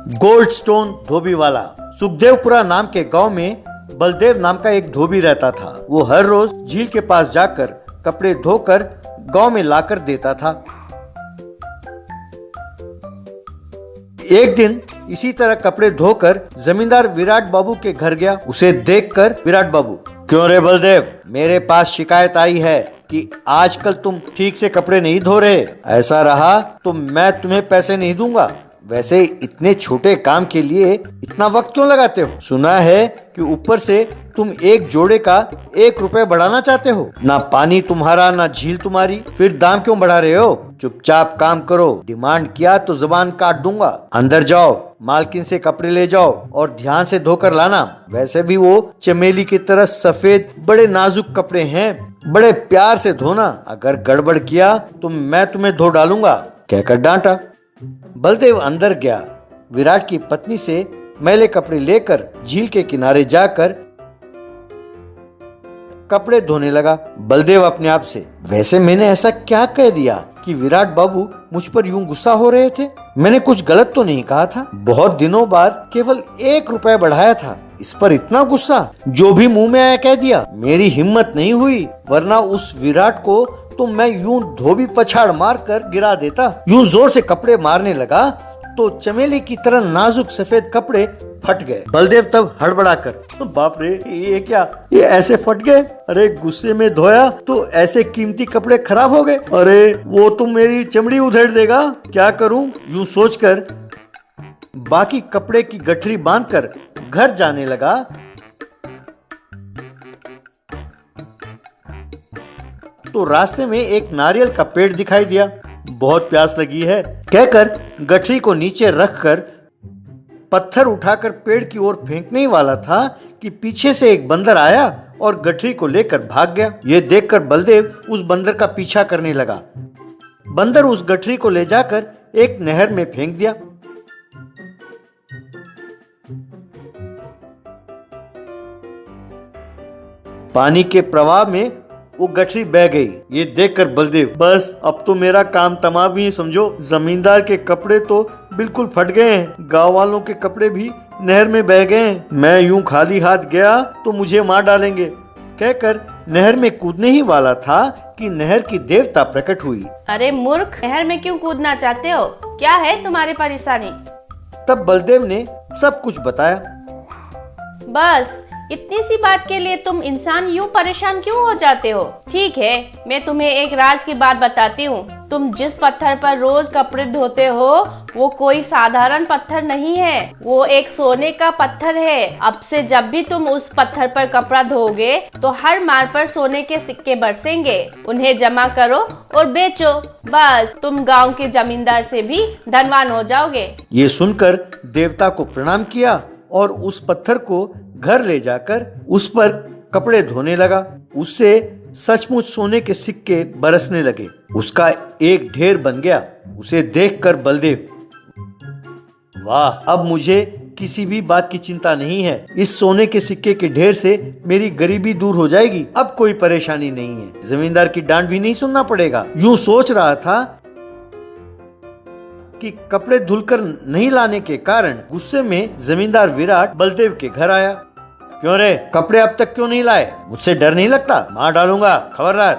Gold stone धोबी वाला। सुखदेवपुरा नाम के गांव में बलदेव नाम का एक धोबी रहता था। वो हर रोज झील के पास जाकर कपड़े धोकर गांव में लाकर देता था। एक दिन इसी तरह कपड़े धोकर जमींदार विराट बाबू के घर गया। उसे देखकर विराट बाबू, क्यों रे बलदेव, मेरे पास शिकायत आई है कि आजकल तुम ठीक से कपड़े नहीं धो रहे। ऐसा रहा तो मैं तुम्हें पैसे नहीं दूंगा। वैसे इतने छोटे काम के लिए इतना वक्त क्यों लगाते हो? सुना है कि ऊपर से तुम एक जोड़े का 1 रुपए बढ़ाना चाहते हो। ना पानी तुम्हारा ना झील तुम्हारी, फिर दाम क्यों बढ़ा रहे हो? चुपचाप काम करो, डिमांड किया तो जुबान काट दूंगा। अंदर जाओ, मालकिन से कपड़े ले जाओ और ध्यान से धोकर लाना। वैसे भी वो चमेली की तरह सफेद बड़े नाजुक कपड़े हैं, बड़े प्यार से धोना। अगर गड़बड़ किया तो मैं तुम्हें धो डालूंगा, कहकर डांटा। बलदेव अंदर गया। विराट की पत्नी से मैले कपड़े लेकर झील के किनारे जाकर कपड़े धोने लगा। बलदेव अपने आप से, वैसे मैंने ऐसा क्या कह दिया कि विराट बाबू मुझ पर यूं गुस्सा हो रहे थे? मैंने कुछ गलत तो नहीं कहा था। बहुत दिनों बाद केवल 1 रुपए बढ़ाया था, इस पर इतना गुस्सा? जो भी मुंह में आया कह दिया। मेरी हिम्मत नहीं हुई, वरना उस विराट को तो मैं यूं धोबी पछाड़ मार कर गिरा देता। यूं जोर से कपड़े मारने लगा तो चमेली की तरह नाजुक सफेद कपड़े फट गए। बलदेव तब हड़बड़ाकर, बाप रे, ये क्या, ये ऐसे फट गए? अरे गुस्से में धोया तो ऐसे कीमती कपड़े खराब हो गए। अरे वो तो मेरी चमड़ी उधेड़ देगा, क्या करूं? यूं सोचकर बाकी कपड़े की गठरी बांधकर घर जाने लगा। तो रास्ते में एक नारियल का पेड़ दिखाई दिया। बहुत प्यास लगी है, कहकर गठरी को नीचे रखकर पत्थर उठाकर पेड़ की ओर फेंकने ही वाला था कि पीछे से एक बंदर आया और गठरी को लेकर भाग गया। ये देखकर बलदेव उस बंदर का पीछा करने लगा। बंदर उस गठरी को ले जाकर एक नहर में फेंक दिया। पानी के प्रवाह में वो गठरी बह गई। ये देखकर बलदेव, बस अब तो मेरा काम तमाम ही समझो। जमींदार के कपड़े तो बिल्कुल फट गए हैं, गांव वालों के कपड़े भी नहर में बह गए हैं। मैं यूं खाली हाथ गया तो मुझे मार डालेंगे, कहकर नहर में कूदने ही वाला था कि नहर की देवता प्रकट हुई। अरे मूर्ख, नहर में क्यों कूदना चाहते हो? क्या है तुम्हारी परेशानी? तब बलदेव ने सब कुछ बताया। बस इतनी सी बात के लिए तुम इंसान यूं परेशान क्यों हो जाते हो? ठीक है, मैं तुम्हें एक राज की बात बताती हूँ। तुम जिस पत्थर पर रोज कपड़े धोते हो वो कोई साधारण पत्थर नहीं है, वो एक सोने का पत्थर है। अब से जब भी तुम उस पत्थर पर कपड़ा धोगे तो हर मार पर सोने के सिक्के बरसेंगे। उन्हें जमा करो और बेचो, बस तुम गांव के जमींदार से भी धनवान हो जाओगे। ये सुनकर देवता को प्रणाम किया और उस पत्थर को घर ले जाकर उस पर कपड़े धोने लगा। उससे सचमुच सोने के सिक्के बरसने लगे। उसका एक ढेर बन गया। उसे देखकर बलदेव, वाह, अब मुझे किसी भी बात की चिंता नहीं है। इस सोने के सिक्के के ढेर से मेरी गरीबी दूर हो जाएगी। अब कोई परेशानी नहीं है, जमींदार की डांट भी नहीं सुनना पड़ेगा। यूं सोच रहा था कि कपड़े धुलकर नहीं लाने के कारण गुस्से में जमींदार विराट बलदेव के घर आया। क्यों रे, कपड़े अब तक क्यों नहीं लाए? मुझसे डर नहीं लगता? मार डालूंगा, खबरदार।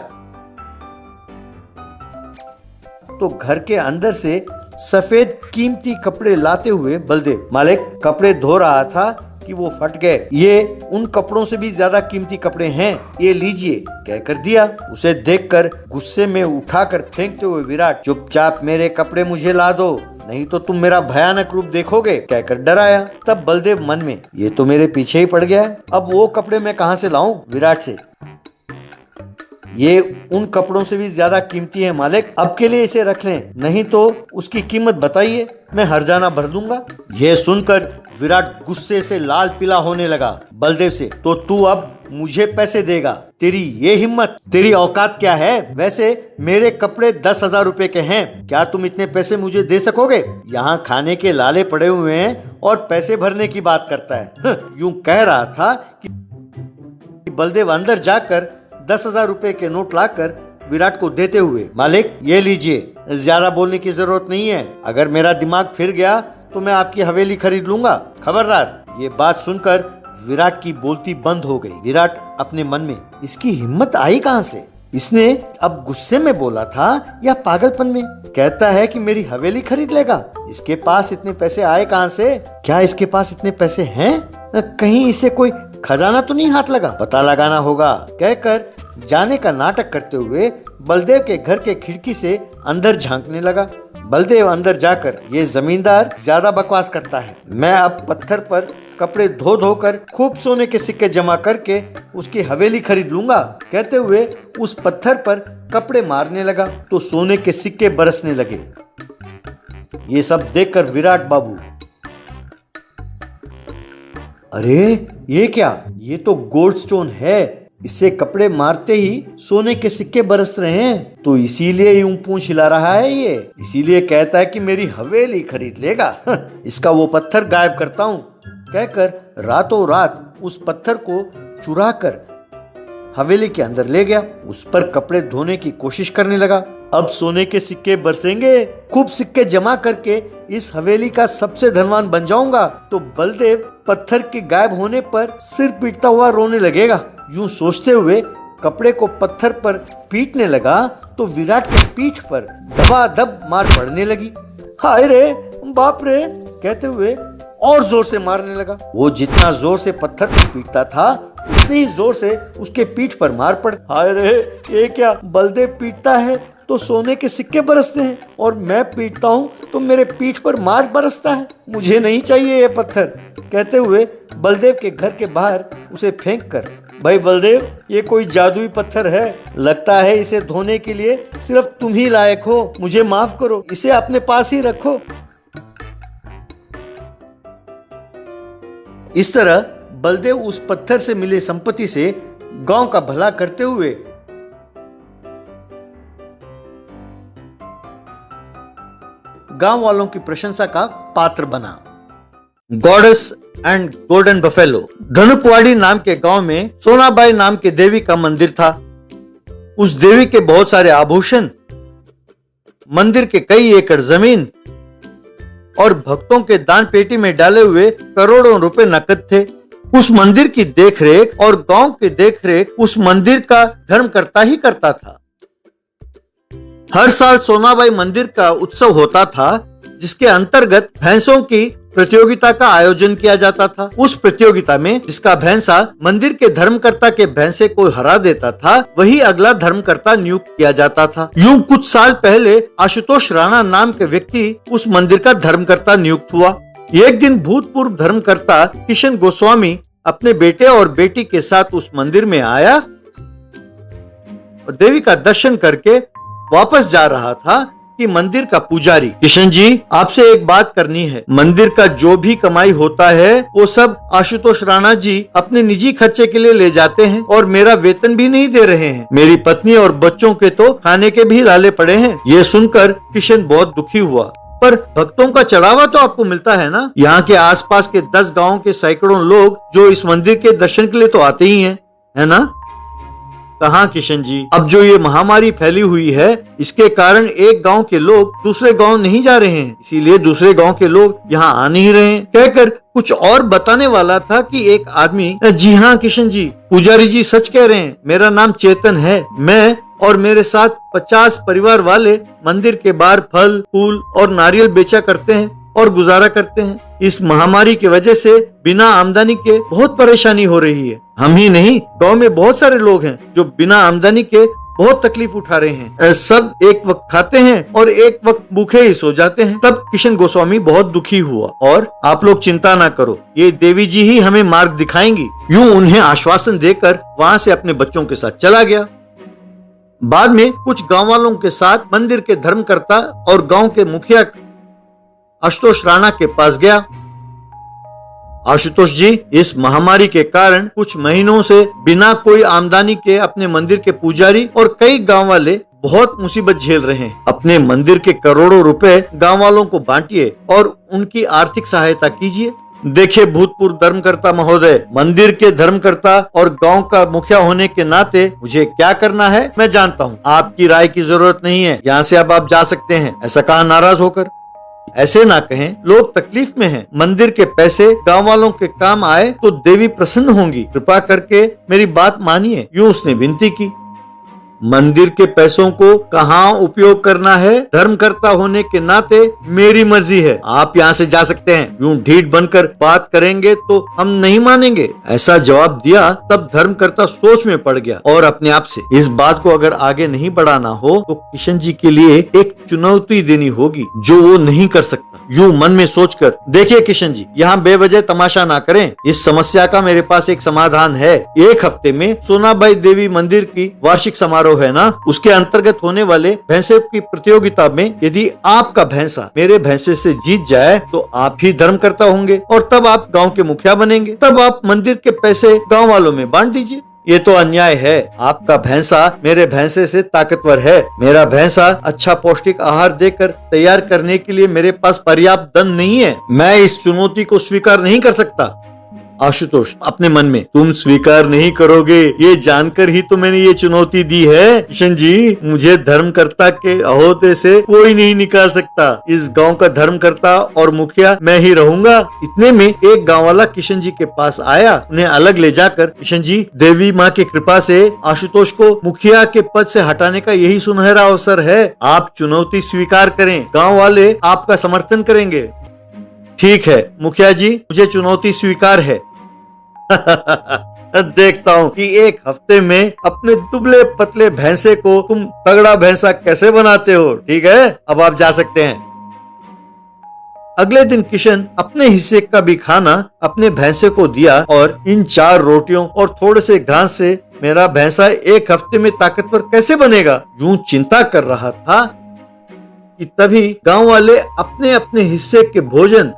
तो घर के अंदर से सफेद कीमती कपड़े लाते हुए बलदेव, मालिक, कपड़े धो रहा था कि वो फट गए। ये उन कपड़ों से भी ज्यादा कीमती कपड़े हैं, ये लीजिए, कहकर दिया। उसे देखकर गुस्से में उठाकर फेंकते हुए विराट, चुपचाप मेरे कपड़े मुझे ला दो, नहीं तो तुम मेरा भयानक रूप देखोगे, कहकर डराया। तब बलदेव मन में, ये तो मेरे पीछे ही पड़ गया है, अब वो कपड़े मैं कहां से लाऊं विराट से? ये उन कपड़ों से भी ज्यादा कीमती है मालिक, अब के लिए इसे रख लें, नहीं तो उसकी कीमत बताइए, मैं हर्जाना भर दूंगा। यह सुनकर विराट गुस्से से लाल पीला होने लगा। बलदेव से, तो तू अब मुझे पैसे देगा? तेरी ये हिम्मत, तेरी औकात क्या है? वैसे मेरे कपड़े 10,000 रुपए के हैं, क्या तुम इतने पैसे मुझे दे सकोगे? यहाँ खाने के लाले पड़े हुए हैं और पैसे भरने की बात करता है। यूं कह रहा था कि बलदेव अंदर जाकर 10,000 रुपए के नोट लाकर विराट को देते हुए, मालिक, ये लीजिए, ज्यादा बोलने की जरूरत नहीं है। अगर मेरा दिमाग फिर गया तो मैं आपकी हवेली खरीद लूंगा, खबरदार। ये बात सुनकर विराट की बोलती बंद हो गई। विराट अपने मन में, इसकी हिम्मत आई कहां से? इसने अब गुस्से में बोला था या पागलपन में? कहता है कि मेरी हवेली खरीद लेगा। इसके पास इतने पैसे आए कहां से? क्या इसके पास इतने पैसे हैं? कहीं इसे कोई खजाना तो नहीं हाथ लगा? पता लगाना होगा, कहकर जाने का नाटक करते हुए बलदेव के घर के खिड़की से अंदर झांकने लगा। बलदेव अंदर जाकर, ये जमींदार ज्यादा बकवास करता है। मैं अब पत्थर पर कपड़े धो धो कर खूब सोने के सिक्के जमा करके उसकी हवेली खरीद लूंगा, कहते हुए उस पत्थर पर कपड़े मारने लगा तो सोने के सिक्के बरसने लगे। ये सब देखकर विराट बाबू, अरे ये क्या? ये तो गोल्ड स्टोन है, इससे कपड़े मारते ही सोने के सिक्के बरस रहे हैं, तो इसीलिए यूं पूंछ हिला रहा है ये, इसीलिए कहता है कि मेरी हवेली खरीद लेगा। इसका वो पत्थर गायब करता हूँ, कहकर रातों रात उस पत्थर को चुरा कर हवेली के अंदर ले गया। उस पर कपड़े धोने की कोशिश करने लगा। अब सोने के सिक्के बरसेंगे, खूब सिक्के जमा करके इस हवेली का सबसे धनवान बन जाऊंगा। तो बलदेव पत्थर के गायब होने पर सिर पीटता हुआ रोने लगेगा। यूं सोचते हुए कपड़े को पत्थर पर पीटने लगा तो विराट के पीठ पर दबादब मार पड़ने लगी। हाय रे, बाप रे, कहते हुए और जोर से मारने लगा। वो जितना जोर से पत्थर को पीटता था उतनी ही जोर से उसके पीठ पर मार पड़। हाय रे, ये क्या? बलदेव पीटता है तो सोने के सिक्के बरसते हैं और मैं पीटता हूँ तो मेरे पीठ पर मार बरसता है। मुझे नहीं चाहिए ये पत्थर, कहते हुए बलदेव के घर के बाहर उसे फेंक कर, भाई बलदेव, ये कोई जादुई पत्थर है, लगता है इसे धोने के लिए सिर्फ तुम ही लायक हो, मुझे माफ करो, इसे अपने पास ही रखो। इस तरह बलदेव उस पत्थर से मिले संपत्ति से गांव का भला करते हुए गांव वालों की प्रशंसा का पात्र बना। Goddess and golden buffalo. Dhanukwadi नाम के गांव में सोनाबाई नाम के देवी का मंदिर था। उस देवी के बहुत सारे आभूषण, मंदिर के कई एकड़ जमीन और भक्तों के दान पेटी में डाले हुए करोड़ों रुपए नकद थे। उस मंदिर की देखरेख और गांव की देखरेख उस मंदिर का धर्मकर्ता ही करता था। हर साल सोनाबाई मंदिर का उत्सव होता था, जिसके अंतर्गत भैंसों की प्रतियोगिता का आयोजन किया जाता था। उस प्रतियोगिता में जिसका भैंसा मंदिर के धर्मकर्ता के भैंसे को हरा देता था, वही अगला धर्मकर्ता नियुक्त किया जाता था। यूं कुछ साल पहले आशुतोष राणा नाम के व्यक्ति उस मंदिर का धर्मकर्ता नियुक्त हुआ। एक दिन भूतपूर्व धर्मकर्ता किशन गोस्वामी अपने बेटे और बेटी के साथ उस मंदिर में आया और देवी का दर्शन करके वापस जा रहा था कि मंदिर का पुजारी, किशन जी, आपसे एक बात करनी है। मंदिर का जो भी कमाई होता है वो सब आशुतोष राणा जी अपने निजी खर्चे के लिए ले जाते हैं और मेरा वेतन भी नहीं दे रहे हैं। मेरी पत्नी और बच्चों के तो खाने के भी लाले पड़े हैं। ये सुनकर किशन बहुत दुखी हुआ। पर भक्तों का चढ़ावा तो आपको मिलता है ना? यहाँ के आसपास के 10 गाँव के सैकड़ों लोग जो इस मंदिर के दर्शन के लिए तो आते ही हैं, है ना? कहाँ किशन जी, अब जो ये महामारी फैली हुई है, इसके कारण एक गांव के लोग दूसरे गांव नहीं जा रहे हैं, इसीलिए दूसरे गांव के लोग यहाँ आ नहीं रहे हैं। कहकर कुछ और बताने वाला था कि एक आदमी, जी हाँ किशन जी, पुजारी जी सच कह रहे हैं, मेरा नाम चेतन है। मैं और मेरे साथ 50 परिवार वाले मंदिर के बाहर फल, फूल और नारियल बेचा करते हैं और गुजारा करते हैं। इस महामारी की वजह से बिना आमदनी के बहुत परेशानी हो रही है। हम ही नहीं, गांव में बहुत सारे लोग हैं जो बिना आमदनी के बहुत तकलीफ उठा रहे हैं। सब एक वक्त खाते हैं और एक वक्त भूखे ही सो जाते हैं। तब किशन गोस्वामी बहुत दुखी हुआ और आप लोग चिंता ना करो, ये देवी जी ही हमें मार्ग दिखाएंगी। यूं उन्हें आश्वासन देकर वहाँ से अपने बच्चों के साथ चला गया। बाद में कुछ गांव वालों के साथ मंदिर के धर्मकर्ता और गांव के मुखिया आशुतोष राणा के पास गया। आशुतोष जी, इस महामारी के कारण कुछ महीनों से बिना कोई आमदनी के अपने मंदिर के पुजारी और कई गांव वाले बहुत मुसीबत झेल रहे हैं। अपने मंदिर के करोड़ों रुपए गांव वालों को बांटिए और उनकी आर्थिक सहायता कीजिए। देखिए भूतपूर्व धर्मकर्ता महोदय, मंदिर के धर्मकर्ता और गांव का मुखिया होने के नाते मुझे क्या करना है मैं जानता हूँ। आपकी राय की जरूरत नहीं है, यहाँ से अब आप जा सकते हैं, ऐसा कहा नाराज होकर। ऐसे ना कहें, लोग तकलीफ में हैं। मंदिर के पैसे गांव वालों के काम आए तो देवी प्रसन्न होंगी, कृपा करके मेरी बात मानिए, यूं उसने विनती की। मंदिर के पैसों को कहाँ उपयोग करना है, धर्मकर्ता होने के नाते मेरी मर्जी है, आप यहाँ से जा सकते हैं। यूं ढीठ बनकर बात करेंगे तो हम नहीं मानेंगे, ऐसा जवाब दिया। तब धर्मकर्ता सोच में पड़ गया और अपने आप से, इस बात को अगर आगे नहीं बढ़ाना हो तो किशन जी के लिए एक चुनौती देनी होगी जो वो नहीं कर सकता। यूं मन में सोचकर, देखिए किशन जी, यहाँ बेवजह तमाशा ना करें, इस समस्या का मेरे पास एक समाधान है। एक हफ्ते में सोनाबाई देवी मंदिर की वार्षिक समारोह है ना, उसके अंतर्गत होने वाले भैंसे की प्रतियोगिता में यदि आपका भैंसा मेरे भैंसे से जीत जाए तो आप ही धर्मकर्ता होंगे और तब आप गांव के मुखिया बनेंगे। तब आप मंदिर के पैसे गांव वालों में बांट दीजिए। ये तो अन्याय है, आपका भैंसा मेरे भैंसे से ताकतवर है। मेरा भैंसा अच्छा पौष्टिक आहार देकर तैयार करने के लिए मेरे पास पर्याप्त धन नहीं है। मैं इस चुनौती को स्वीकार नहीं कर सकता। आशुतोष अपने मन में, तुम स्वीकार नहीं करोगे ये जानकर ही तो मैंने ये चुनौती दी है। किशन जी, मुझे धर्मकर्ता के अहोदे से कोई नहीं निकाल सकता। इस गांव का धर्मकर्ता और मुखिया मैं ही रहूंगा। इतने में एक गांव वाला किशन जी के पास आया। उन्हें अलग ले जाकर, किशन जी, देवी माँ की कृपा से आशुतोष को मुखिया के पद से हटाने का यही सुनहरा अवसर है। आप चुनौती स्वीकार करें, गाँव वाले आपका समर्थन करेंगे। ठीक है मुखिया जी, मुझे चुनौती स्वीकार है। देखता हूँ कि एक हफ्ते में अपने दुबले पतले भैंसे को तुम तगड़ा भैंसा कैसे बनाते हो। ठीक है, अब आप जा सकते हैं। अगले दिन किशन अपने हिस्से का भी खाना अपने भैंसे को दिया और इन 4 रोटियों और थोड़े से घास से मेरा भैंसा एक हफ्ते में ताकतवर कैसे बनेगा, यूं चिंता कर रहा था कि तभी गांव वाले अपने अपने हिस्से के भोजन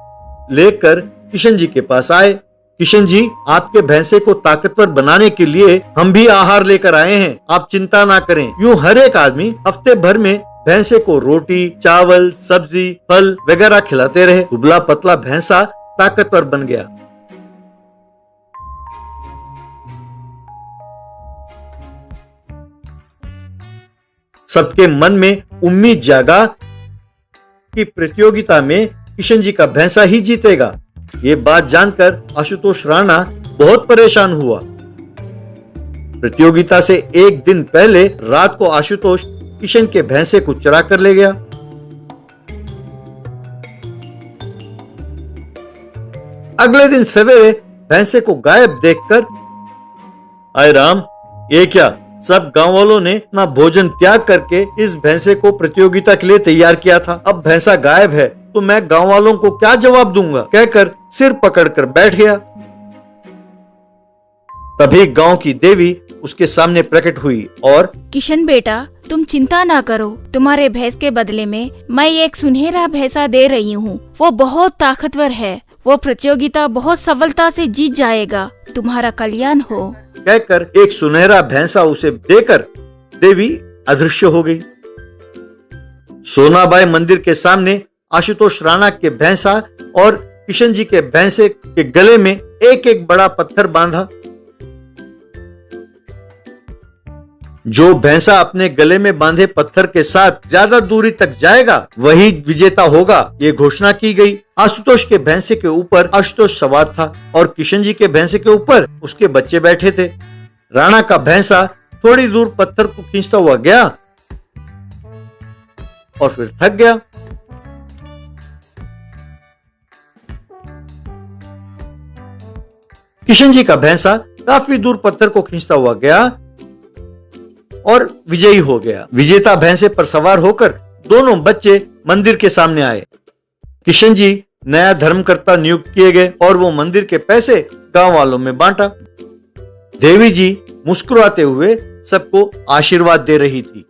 लेकर किशन जी के पास आए। किशन जी, आपके भैंसे को ताकतवर बनाने के लिए हम भी आहार लेकर आए हैं, आप चिंता ना करें। यूं हर एक आदमी हफ्ते भर में भैंसे को रोटी, चावल, सब्जी, फल वगैरह खिलाते रहे। दुबला पतला भैंसा ताकतवर बन गया। सबके मन में उम्मीद जागा कि प्रतियोगिता में किशन जी का भैंसा ही जीतेगा। ये बात जानकर आशुतोष राणा बहुत परेशान हुआ। प्रतियोगिता से एक दिन पहले रात को आशुतोष किशन के भैंसे को चुरा कर ले गया। अगले दिन सवेरे भैंसे को गायब देखकर, आए राम, ये क्या, सब गांव वालों ने अपना भोजन त्याग करके इस भैंसे को प्रतियोगिता के लिए तैयार किया था। अब भैंसा गायब है तो मैं गांव वालों को क्या जवाब दूंगा, कहकर सिर पकड़कर बैठ गया। तभी गांव की देवी उसके सामने प्रकट हुई और, किशन बेटा, तुम चिंता ना करो, तुम्हारे भैंस के बदले में मैं एक सुनहरा भैंसा दे रही हूँ। वो बहुत ताकतवर है, वो प्रतियोगिता बहुत सफलता से जीत जाएगा, तुम्हारा कल्याण हो। कहकर एक सुनहरा भैंसा उसे देकर देवी अदृश्य हो गई। सोनाबाई मंदिर के सामने आशुतोष राणा के भैंसा और किशन जी के भैंसे के गले में एक एक बड़ा पत्थर बांधा। जो भैंसा अपने गले में बांधे पत्थर के साथ ज्यादा दूरी तक जाएगा वही विजेता होगा, ये घोषणा की गई। आशुतोष के भैंसे के ऊपर आशुतोष सवार था और किशन जी के भैंसे के ऊपर उसके बच्चे बैठे थे। राणा का भैंसा थोड़ी दूर पत्थर को खींचता हुआ गया और फिर थक गया। किशन जी का भैंसा काफी दूर पत्थर को खींचता हुआ गया और विजयी हो गया। विजेता भैंसे पर सवार होकर दोनों बच्चे मंदिर के सामने आए। किशन जी नया धर्मकर्ता नियुक्त किए गए और वो मंदिर के पैसे गांव वालों में बांटा। देवी जी मुस्कुराते हुए सबको आशीर्वाद दे रही थी।